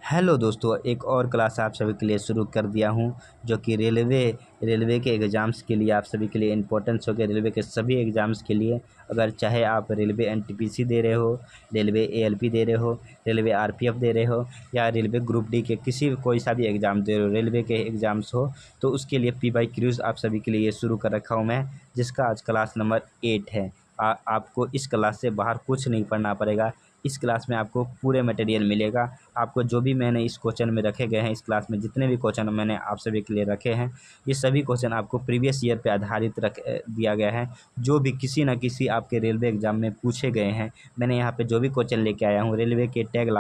Hello दोस्तों, एक और क्लास आप सभी के लिए शुरू कर दिया हूं, जो कि रेलवे के एग्ज़ाम्स के लिए आप सभी के लिए इम्पोर्टेंस हो गया। रेलवे के सभी एग्ज़ाम्स के लिए, अगर चाहे आप रेलवे एनटीपीसी दे रहे हो, रेलवे एएलपी दे रहे हो, रेलवे आरपीएफ दे रहे हो, या रेलवे ग्रुप डी के कोई सा भी एग्ज़ाम दे रहे हो, रेलवे के एग्ज़ाम्स हो, तो उसके लिए पी वाई क्यूज़ आप सभी के लिए ये शुरू कर रखा हूँ मैं, जिसका आज क्लास नंबर 8 है। आपको इस क्लास से बाहर कुछ नहीं पढ़ना पड़ेगा। इस क्लास में आपको पूरे मटेरियल मिलेगा। आपको जो भी मैंने इस क्वेश्चन में रखे गए हैं, इस क्लास में जितने भी क्वेश्चन मैंने आप सभी के लिए रखे हैं, ये सभी क्वेश्चन आपको प्रीवियस ईयर पे आधारित दिया गया है। जो भी किसी न किसी आपके रेलवे एग्ज़ाम में पूछे गए हैं, मैंने यहाँ पे जो भी क्वेश्चन लेके आया हूँ, रेलवे के टैग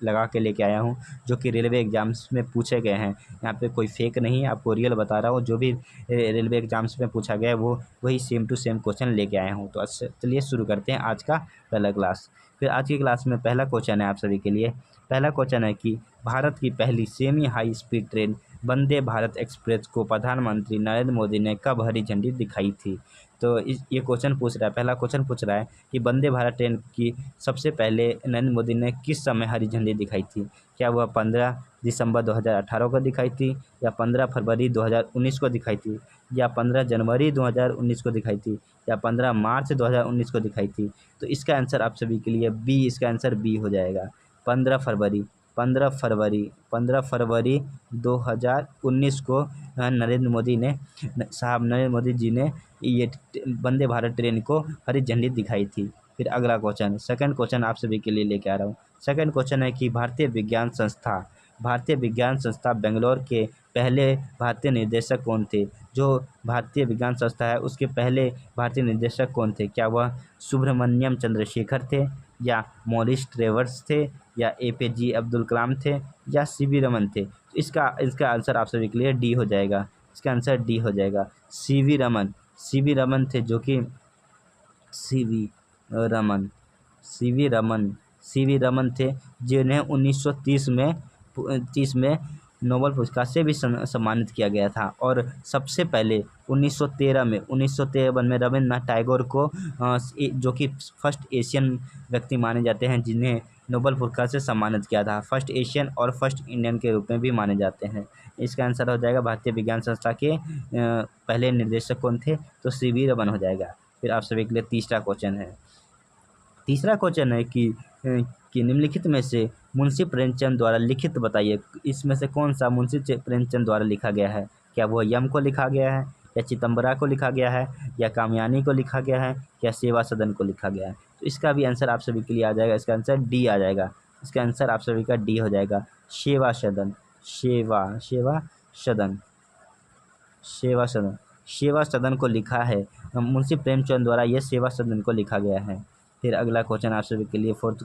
लगा के लेके आया हूँ, जो कि रेलवे एग्ज़ाम्स में पूछे गए हैं। यहाँ पे कोई फेक नहीं है, आपको रियल बता रहा हूँ। जो भी रेलवे एग्ज़ाम्स में पूछा गया है, वो वही सेम टू सेम क्वेश्चन लेके आया हूँ। तो चलिए शुरू करते हैं आज का पहला क्लास। फिर आज की क्लास में पहला क्वेश्चन है आप सभी के लिए। पहला क्वेश्चन है कि भारत की पहली semi high speed train Vande Bharat express को प्रधानमंत्री नरेंद्र मोदी ने कब हरी झंडी दिखाई थी। तो ये क्वेश्चन पूछ रहा है, पहला क्वेश्चन पूछ रहा है कि वंदे भारत ट्रेन की सबसे पहले नरेंद्र मोदी ने किस समय हरी झंडी दिखाई थी। क्या वह 15 दिसंबर 2018 को दिखाई थी, या 15 फरवरी 2019 को दिखाई थी, या 15 जनवरी 2019 को दिखाई थी, या 15 मार्च 2019 को दिखाई थी। तो इसका आंसर आप सभी के लिए बी, इसका आंसर बी हो जाएगा। 15 फरवरी 15 फरवरी 2019 को नरेंद्र मोदी जी ने ये वंदे भारत ट्रेन को हरी झंडी दिखाई थी। फिर अगला क्वेश्चन, सेकंड क्वेश्चन आप सभी के लिए लेके आ रहा हूँ। सेकंड क्वेश्चन है कि भारतीय विज्ञान संस्था बेंगलोर के पहले भारतीय निदेशक कौन थे। जो भारतीय विज्ञान संस्था है, उसके पहले भारतीय निदेशक कौन थे। क्या वह सुब्रमण्यम चंद्रशेखर थे, या मॉरिस ट्रेवर्स थे, या एपीजे अब्दुल कलाम थे, या सीवी रमन थे। तो इसका आंसर आप सभी के लिए डी हो जाएगा। इसका आंसर डी हो जाएगा, सीवी रमन थे, जो कि सीवी रमन सीवी रमन थे, जिन्हें 1930 में नोबेल पुरस्कार से भी सम्मानित किया गया था। और सबसे पहले 1913 में रविन्द्रनाथ टैगोर को जो कि फर्स्ट एशियन व्यक्ति माने जाते हैं, जिन्हें नोबेल पुरस्कार से सम्मानित किया था। फर्स्ट एशियन और फर्स्ट इंडियन के रूप में भी माने जाते हैं। इसका आंसर हो जाएगा भारतीय विज्ञान संस्था के पहले निर्देशक कौन थे, तो सीवी रमन हो जाएगा। फिर आप सभी के लिए तीसरा क्वेश्चन है। तीसरा क्वेश्चन है कि निम्नलिखित में से मुंशी प्रेमचंद द्वारा लिखित बताइए, इसमें से कौन सा मुंशी प्रेमचंद द्वारा लिखा गया है। क्या वो यम को लिखा गया है, या चिदंबरा को लिखा गया है, या कामयानी को लिखा गया है, या सेवा सदन को लिखा गया है। तो इसका भी आंसर आप सभी के लिए आ जाएगा। इसका आंसर डी आ जाएगा। इसका आंसर आप सभी का डी हो जाएगा, सेवा सदन सेवा सदन को लिखा है मुंशी प्रेमचंद द्वारा। ये सेवा सदन को लिखा गया है। फिर अगला क्वेश्चन आप सभी के लिए फोर्थ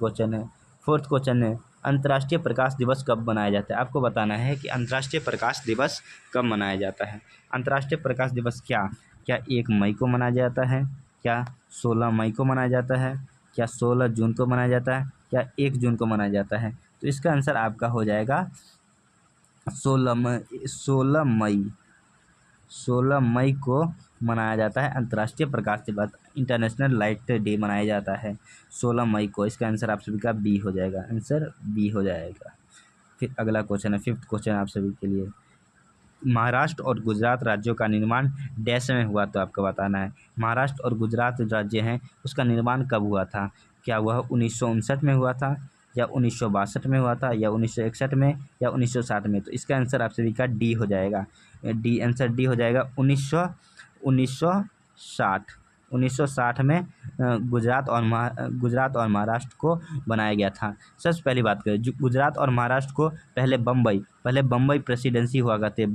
क्वेश्चन है अंतर्राष्ट्रीय प्रकाश दिवस कब मनाया जाता है। आपको बताना है कि अंतर्राष्ट्रीय प्रकाश दिवस कब मनाया जाता है। अंतर्राष्ट्रीय प्रकाश दिवस क्या 1 मई को मनाया जाता है, क्या 16 मई को मनाया जाता है, क्या 16 जून को मनाया जाता है, क्या 1 जून को मनाया जाता है। तो इसका आंसर आपका हो जाएगा 16 मई को मनाया जाता है अंतर्राष्ट्रीय प्रकाश दिवस। इंटरनेशनल लाइट डे मनाया जाता है 16 मई को। इसका आंसर आप सभी का बी हो जाएगा। आंसर बी हो जाएगा। फिर अगला क्वेश्चन है, फिफ्थ क्वेश्चन आप सभी के लिए। महाराष्ट्र और गुजरात राज्यों का निर्माण डैश में हुआ, तो आपको बताना है महाराष्ट्र और गुजरात राज्य हैं, उसका निर्माण कब हुआ था। क्या वह 1959 में हुआ था, या 1962 में हुआ था, या 1961 में, या 1960 में। तो इसका आंसर आप सभी का डी हो जाएगा। आंसर डी हो जाएगा 1960 में गुजरात और महाराष्ट्र को बनाया गया था। सबसे पहली बात करें, गुजरात और महाराष्ट्र को पहले बम्बई प्रेसिडेंसी हुआ करते।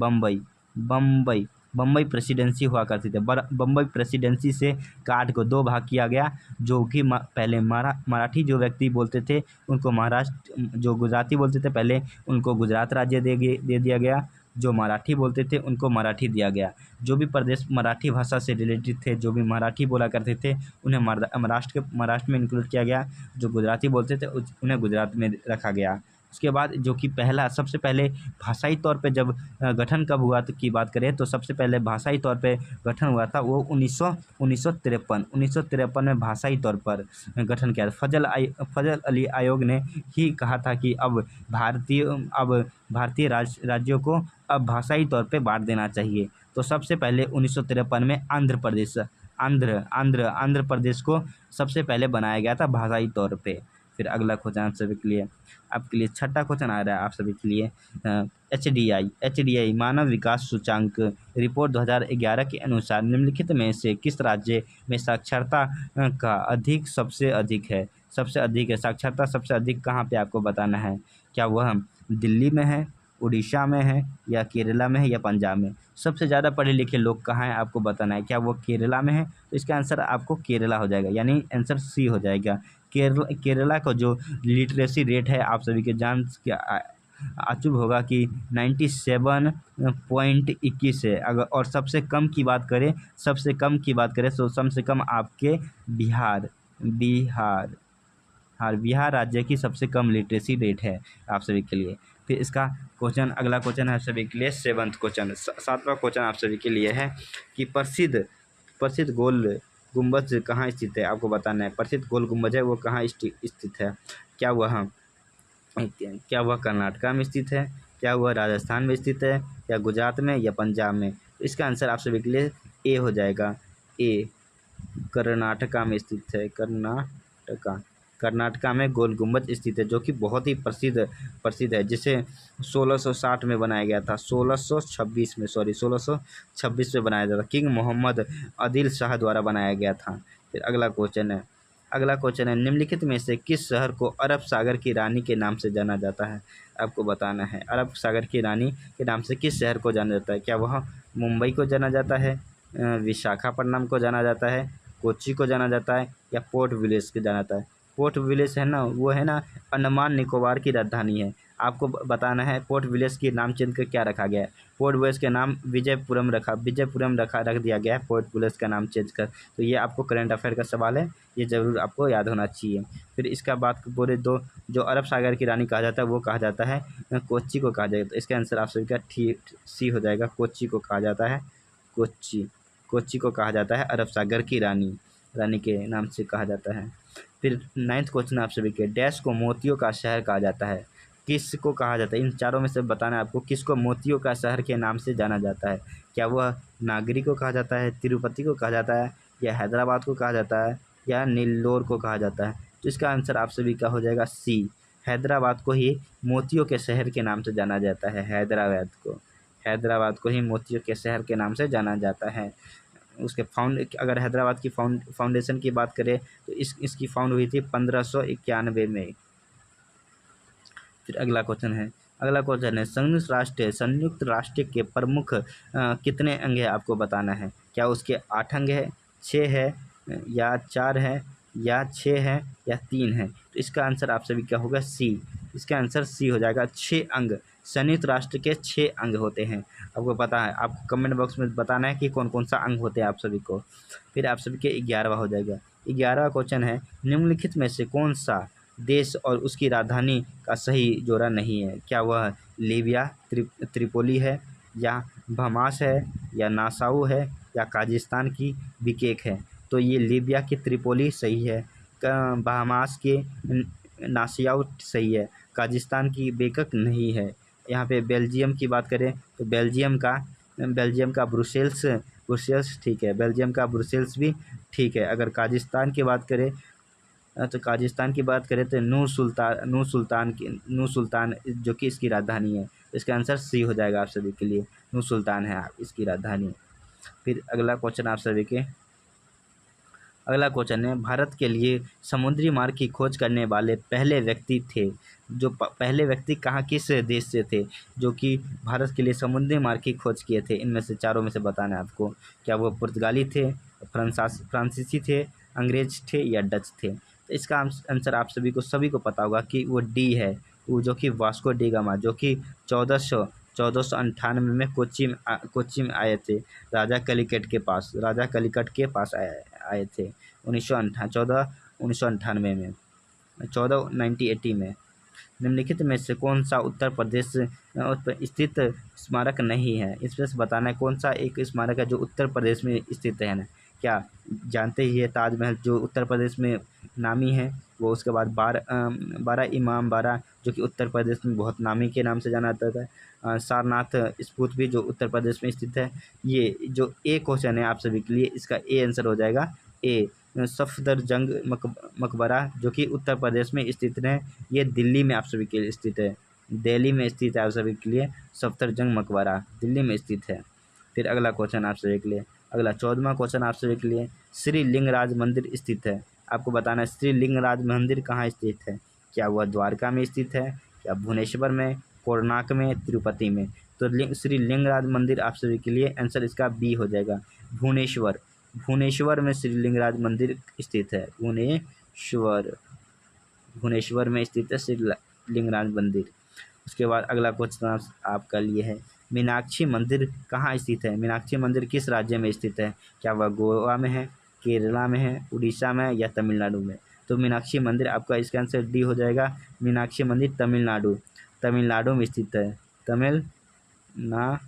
बम्बई प्रेसिडेंसी हुआ करती थी। बम्बई प्रेसिडेंसी से काट को 2 भाग किया गया, जो कि पहले मराठी जो व्यक्ति बोलते थे उनको महाराष्ट्र, जो गुजराती बोलते थे पहले उनको गुजरात राज्य दे दिया गया, जो मराठी बोलते थे उनको मराठी दिया गया। जो भी प्रदेश मराठी भाषा से रिलेटेड थे, जो भी मराठी बोला करते थे, उन्हें महाराष्ट्र में इंक्लूड किया गया। जो गुजराती बोलते थे उन्हें गुजरात में रखा गया। उसके बाद जो कि पहला सबसे पहले भाषाई तौर पे जब गठन कब हुआ तो की बात करें तो सबसे पहले भाषाई तौर पे गठन हुआ था वो 1953 में भाषाई तौर पर गठन किया था। फजल अली आयोग ने ही कहा था कि अब भारतीय राज्यों को अब भाषाई तौर पे बांट देना चाहिए। तो सबसे पहले 1953 में आंध्र प्रदेश को सबसे पहले बनाया गया था भाषाई तौर पे। फिर अगला क्वेश्चन आप सभी के लिए आपके लिए छठा क्वेश्चन आ रहा है आप सभी के लिए। एच डी आई मानव विकास सूचांक रिपोर्ट 2011 के अनुसार निम्नलिखित में से किस राज्य में साक्षरता का सबसे अधिक है साक्षरता सबसे अधिक कहाँ पे आपको बताना है। क्या वह दिल्ली में है, उड़ीसा में है, या केरला में है, या पंजाब में। सबसे ज़्यादा पढ़े लिखे लोग कहाँ हैं आपको बताना है। क्या वो केरला में है तो इसका आंसर आपको केरला हो जाएगा, यानी आंसर सी हो जाएगा। केरला का जो लिटरेसी रेट है आप सभी के जान के आचुभ होगा कि 97.21 है। अगर और सबसे कम की बात करें तो सबसे कम आपके बिहार राज्य की सबसे कम लिटरेसी रेट है आप सभी के लिए। फिर इसका अगला क्वेश्चन है आप सभी के लिए सातवां क्वेश्चन आप सभी के लिए है कि प्रसिद्ध गोल गुम्बज कहाँ स्थित है आपको बताना है। प्रसिद्ध गोल गुम्बज है वो कहाँ स्थित है। क्या वह कर्नाटका में स्थित है, क्या वह राजस्थान में स्थित है, या गुजरात में, या पंजाब में। तो इसका आंसर आप सभी के लिए ए हो जाएगा। ए कर्नाटका में स्थित है। कर्नाटका में गोल गुम्बज स्थित है जो कि बहुत ही प्रसिद्ध है, जिसे 1660 में बनाया गया था। 1626 में बनाया गया था। किंग मोहम्मद आदिल शाह द्वारा बनाया गया था। फिर अगला क्वेश्चन है निम्नलिखित में से किस शहर को अरब सागर की रानी के नाम से जाना जाता है आपको बताना है। अरब सागर की रानी के नाम से किस शहर को जाना जाता है। क्या वह मुंबई को जाना जाता है, विशाखापट्टनम को जाना जाता है, कोच्चि को जाना जाता है, या पोर्ट विलेज को जाना जाता है। पोर्ट विलेज है ना, वो है ना अंडमान निकोबार की राजधानी है। आपको बताना है पोर्ट विलेज के नाम चेंज कर क्या रखा गया है। पोर्ट विलेज के नाम विजयपुरम रख दिया गया है पोर्ट विलेज का नाम चेंज कर। तो ये आपको करंट अफेयर का सवाल है, ये ज़रूर आपको याद होना चाहिए। फिर इसका बात पूरे दो जो अरब सागर की रानी कहा जाता है वो कहा जाता है कोच्चि को कहा जाएगा। तो इसका आंसर आप सभी का ठीक सी हो जाएगा। कोच्चि को कहा जाता है कोच्चि को कहा जाता है अरब सागर की रानी के नाम से कहा जाता है। फिर 9th क्वेश्चन आप सभी के डैश को मोतियों का शहर कहा जाता है। किसको कहा जाता है, इन चारों में से बताना है आपको किसको मोतियों का शहर के नाम से जाना जाता है। क्या वह नागरी को कहा जाता है, तिरुपति को कहा जाता है, या हैदराबाद को कहा जाता है, या नेल्लोर को कहा जाता है। तो इसका आंसर आप सभी का हो जाएगा सी। हैदराबाद को ही मोतियों के शहर के नाम से जाना जाता है। हैदराबाद को ही मोतियों के शहर के नाम से जाना जाता है। उसके अगर हैदराबाद की फाउंडेशन की बात करें तो इसकी फाउंड हुई थी 1591 में। फिर अगला क्वेश्चन है संयुक्त राष्ट्र के प्रमुख कितने अंग है आपको बताना है। क्या उसके 8 अंग है, 6 है, या 4 है, या 6 है, या 3 है। तो इसका आंसर आप सभी क्या होगा सी। इसका आंसर सी हो जाएगा। 6 अंग संयुक्त राष्ट्र के 6 अंग होते हैं। आपको पता है, आपको कमेंट बॉक्स में बताना है कि कौन कौन सा अंग होते हैं आप सभी को। फिर आप सभी के 11वां हो जाएगा। 11वां क्वेश्चन है निम्नलिखित में से कौन सा देश और उसकी राजधानी का सही जोड़ा नहीं है। क्या वह लीबिया त्रिपोली है, या बहामास है, या नासाऊ है, या काजिस्तान की बिकेक है। तो ये लीबिया की त्रिपोली सही है, बहामास के नासियाऊ सही है, काजिस्तान की बेकक नहीं है। यहाँ पे बेल्जियम की बात करें तो बेल्जियम का ब्रुसेल्स ठीक है, बेल्जियम का ब्रुसेल्स भी ठीक है। अगर काजिस्तान की बात करें तो नूर सुल्तान जो कि इसकी राजधानी है। इसका आंसर सी हो जाएगा आप सभी के लिए। नूर सुल्तान है इसकी राजधानी। फिर अगला क्वेश्चन है भारत के लिए समुद्री मार्ग की खोज करने वाले पहले व्यक्ति थे। जो पहले व्यक्ति किस देश से थे जो कि भारत के लिए समुद्री मार्ग की खोज किए थे। इनमें से चारों में से बताना है आपको। क्या वो पुर्तगाली थे, फ्रांसीसी थे, अंग्रेज थे, या डच थे। तो इसका आंसर आप सभी को पता होगा कि वो डी है, वो जो कि वास्को डी गामा, जो कि 1498 में कोच्चि में आए थे। राजा कलिकट के पास आए थे 1998 में 1490 में। निम्नलिखित में से कौन सा उत्तर प्रदेश स्थित स्मारक नहीं है? इसमें से बताना है कौन सा एक स्मारक है जो उत्तर प्रदेश में स्थित है ना। क्या जानते ही है ताजमहल जो उत्तर प्रदेश में नामी है वो। उसके बाद बारह इमाम बारह जो कि उत्तर प्रदेश में बहुत नामी के नाम से जाना जाता है। सारनाथ स्फूर्त भी जो उत्तर प्रदेश में स्थित है। ये जो ए क्वेश्चन है आप सभी के लिए, इसका ए आंसर हो जाएगा ए। सफदरजंग मकबरा जो कि उत्तर प्रदेश में स्थित है, ये दिल्ली में आप सभी के लिए स्थित है, दिल्ली में स्थित है आप सभी के लिए। सफदरजंग मकबरा दिल्ली में स्थित है। फिर अगला क्वेश्चन आप सभी के लिए, अगला 14वां क्वेश्चन आप सभी के लिए, श्री लिंगराज मंदिर स्थित है। आपको बताना है श्री लिंगराज मंदिर कहाँ स्थित है। क्या वह द्वारका में स्थित है, क्या भुवनेश्वर में, कोणार्क में, तिरुपति में? तो श्री लिंगराज मंदिर आप सभी के लिए आंसर इसका बी हो जाएगा, भुवनेश्वर। भुवनेश्वर में श्री लिंगराज मंदिर स्थित है, भुवनेश्वर में स्थित है श्री लिंगराज मंदिर। उसके बाद अगला क्वेश्चन आपका लिए है, मीनाक्षी मंदिर कहाँ स्थित है? मीनाक्षी मंदिर किस राज्य में स्थित है? क्या वह गोवा में है, केरला में है, उड़ीसा में या तमिलनाडु में? तो मीनाक्षी मंदिर आपका इसका आंसर डी हो जाएगा। मीनाक्षी मंदिर तमिलनाडु में स्थित है, तमिलनाडु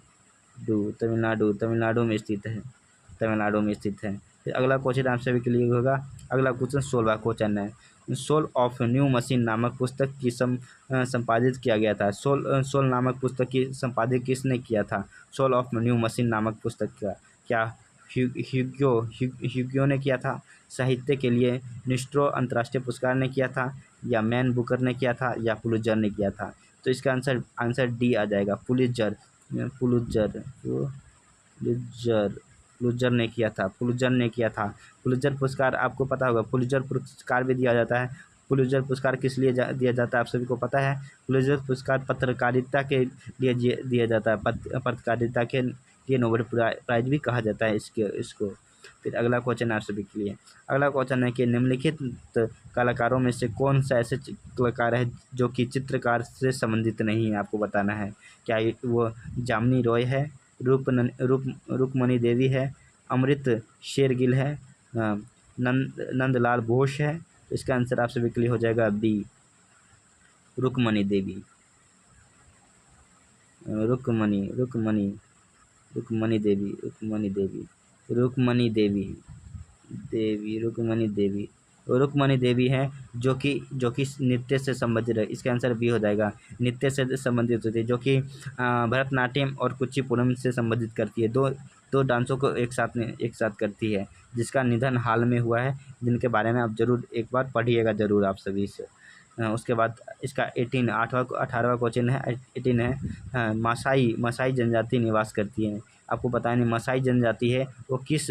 में स्थित है, तमिलनाडु में स्थित है। फिर अगला क्वेश्चन आप सभी के लिए होगा, अगला क्वेश्चन 16वां क्वेश्चन है, सोल ऑफ न्यू मशीन नामक पुस्तक की संपादित किया गया था। सोल नामक पुस्तक की संपादित किसने किया था? सोल ऑफ न्यू मशीन नामक पुस्तक का क्या ह्यूगो ने किया था? साहित्य के लिए निस्ट्रो अंतर्राष्ट्रीय पुरस्कार ने किया था, या मैन बुकर ने किया था, या पुलित्जर ने किया था? तो इसका आंसर डी आ जाएगा, पुलित्जर ने किया था, पुलित्जर पुरस्कार आपको पता होगा, पुलित्जर पुरस्कार भी दिया जाता है। पुलित्जर पुरस्कार किस लिए दिया जाता है आप सभी को पता है? पुलित्जर पुरस्कार पत्रकारिता के लिए दिया जाता है, पत्रकारिता के लिए नोबेल प्राइज भी कहा जाता है इसको। फिर अगला क्वेश्चन आप सभी के लिए, अगला क्वेश्चन है कि निम्नलिखित कलाकारों में से कौन सा ऐसे कलाकार है जो कि चित्रकार से संबंधित नहीं है? आपको बताना है। क्या वो जामिनी रॉय है, रुक्मणी देवी है, अमृत शेरगिल है, नंदलाल बोस है? तो इसका आंसर आप सभी के लिए हो जाएगा बी, रुक्मणी देवी। रुक्मणी देवी है जो कि नृत्य से संबंधित है। इसका आंसर बी हो जाएगा, नृत्य से संबंधित होती है, जो कि भरतनाट्यम और कुचिपुड़म से संबंधित करती है। दो डांसों को एक साथ करती है, जिसका निधन हाल में हुआ है, जिनके बारे में आप जरूर एक बार पढ़िएगा जरूर आप सभी से। उसके बाद इसका 18वां क्वेश्चन है, 18 है, मसाई जनजाति निवास करती है। आपको पता नहीं मसाई जनजाति है वो किस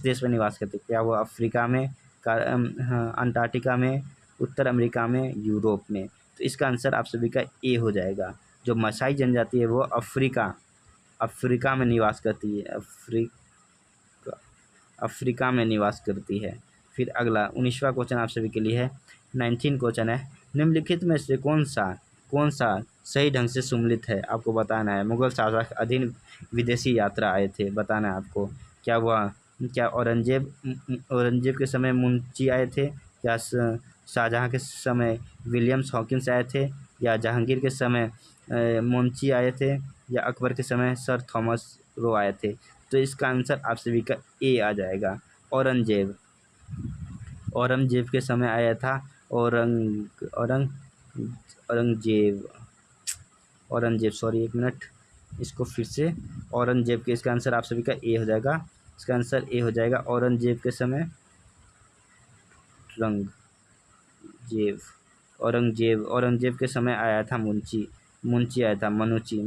देश में निवास करती है? क्या वो अफ्रीका में, अंटार्कटिका में, उत्तर अमेरिका में, यूरोप में? तो इसका आंसर आप सभी का ए हो जाएगा। जो मसाई जनजाति है वो अफ्रीका में निवास करती है, अफ्रीका में निवास करती है। फिर अगला 19वां क्वेश्चन आप सभी के लिए है, 19 क्वेश्चन है, निम्नलिखित में से कौन सा सही ढंग से सुमेलित है? आपको बताना है। मुगल शासक अधीन विदेशी यात्रा आए थे, बताना है आपको। क्या औरंगजेब के समय मुंशी आए थे, या शाहजहाँ के समय विलियम्स हॉकिंस आए थे, या जहांगीर के समय मुंशी आए थे, या अकबर के समय सर थॉमस रो आए थे? तो इसका आंसर आप सभी का ए आ जाएगा, औरंगजेब के समय आया था औरंगजेब, सॉरी एक मिनट, इसको फिर से, औरंगजेब के, इसका आंसर आप सभी का ए हो जाएगा। इसका आंसर ए हो जाएगा, औरंगजेब के समय औरंगजेब के समय आया था मुंशी आया था, मनुची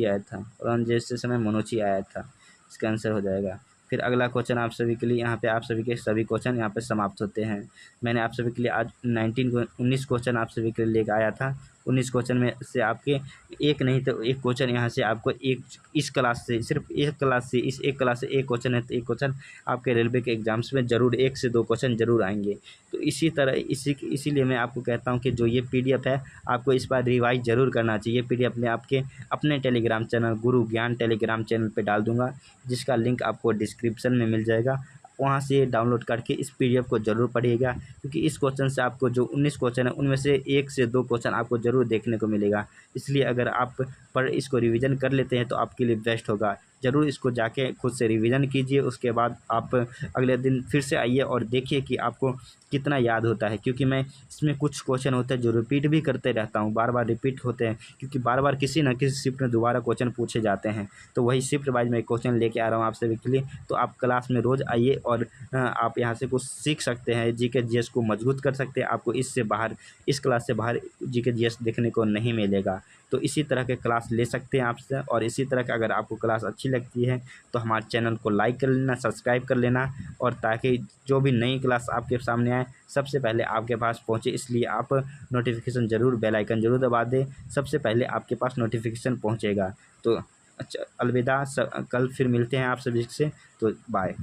आया था, औरंगजेब के समय मनुची आया था। इसका आंसर हो जाएगा। फिर अगला क्वेश्चन आप सभी के लिए, यहाँ पे आप सभी के सभी क्वेश्चन यहाँ पे समाप्त होते हैं। मैंने आप सभी के लिए आज 19 क्वेश्चन आप सभी के लिए लेकर आया था। 19 क्वेश्चन में से आपके एक नहीं तो एक क्वेश्चन यहाँ से आपको इस क्लास से, सिर्फ एक क्लास से, इस एक क्लास से एक क्वेश्चन है तो एक क्वेश्चन आपके रेलवे के एग्जाम्स में जरूर 1 से 2 क्वेश्चन जरूर आएंगे। तो इसी तरह इसीलिए मैं आपको कहता हूँ कि जो ये PDF है आपको इस बार रिवाइज जरूर करना चाहिए। PDF में आपके अपने टेलीग्राम चैनल गुरु ज्ञान टेलीग्राम चैनल पर डाल दूँगा, जिसका लिंक आपको डिस्क्रिप्शन में मिल जाएगा। वहाँ से डाउनलोड करके इस PDF को ज़रूर पढ़िएगा, क्योंकि इस क्वेश्चन से आपको जो 19 क्वेश्चन है उनमें से 1 से 2 क्वेश्चन आपको ज़रूर देखने को मिलेगा। इसलिए अगर आप इसको रिवीजन कर लेते हैं तो आपके लिए बेस्ट होगा। ज़रूर इसको जाके खुद से रिवीजन कीजिए, उसके बाद आप अगले दिन फिर से आइए और देखिए कि आपको कितना याद होता है, क्योंकि मैं इसमें कुछ क्वेश्चन होते हैं जो रिपीट भी करते रहता हूँ, बार बार रिपीट होते हैं, क्योंकि बार बार किसी न किसी शिफ्ट में दोबारा क्वेश्चन पूछे जाते हैं। तो वही शिफ्ट वाइज मैं क्वेश्चन लेके आ रहा हूँ आप सभी के लिए। तो आप क्लास में रोज़ आइए और आप यहाँ से कुछ सीख सकते हैं, GK GS को मजबूत कर सकते हैं। आपको इससे बाहर, इस क्लास से बाहर GK GS देखने को नहीं मिलेगा। तो इसी तरह के क्लास ले सकते हैं आपसे, और इसी तरह का अगर आपको क्लास अच्छी लगती है तो हमारे चैनल को लाइक कर लेना, सब्सक्राइब कर लेना, और ताकि जो भी नई क्लास आपके सामने आए सबसे पहले आपके पास पहुंचे, इसलिए आप नोटिफिकेशन ज़रूर, बेल आइकन ज़रूर दबा दें, सबसे पहले आपके पास नोटिफिकेशन पहुंचेगा। तो अच्छा, अलविदा, कल फिर मिलते हैं आप सभी से, तो बाय।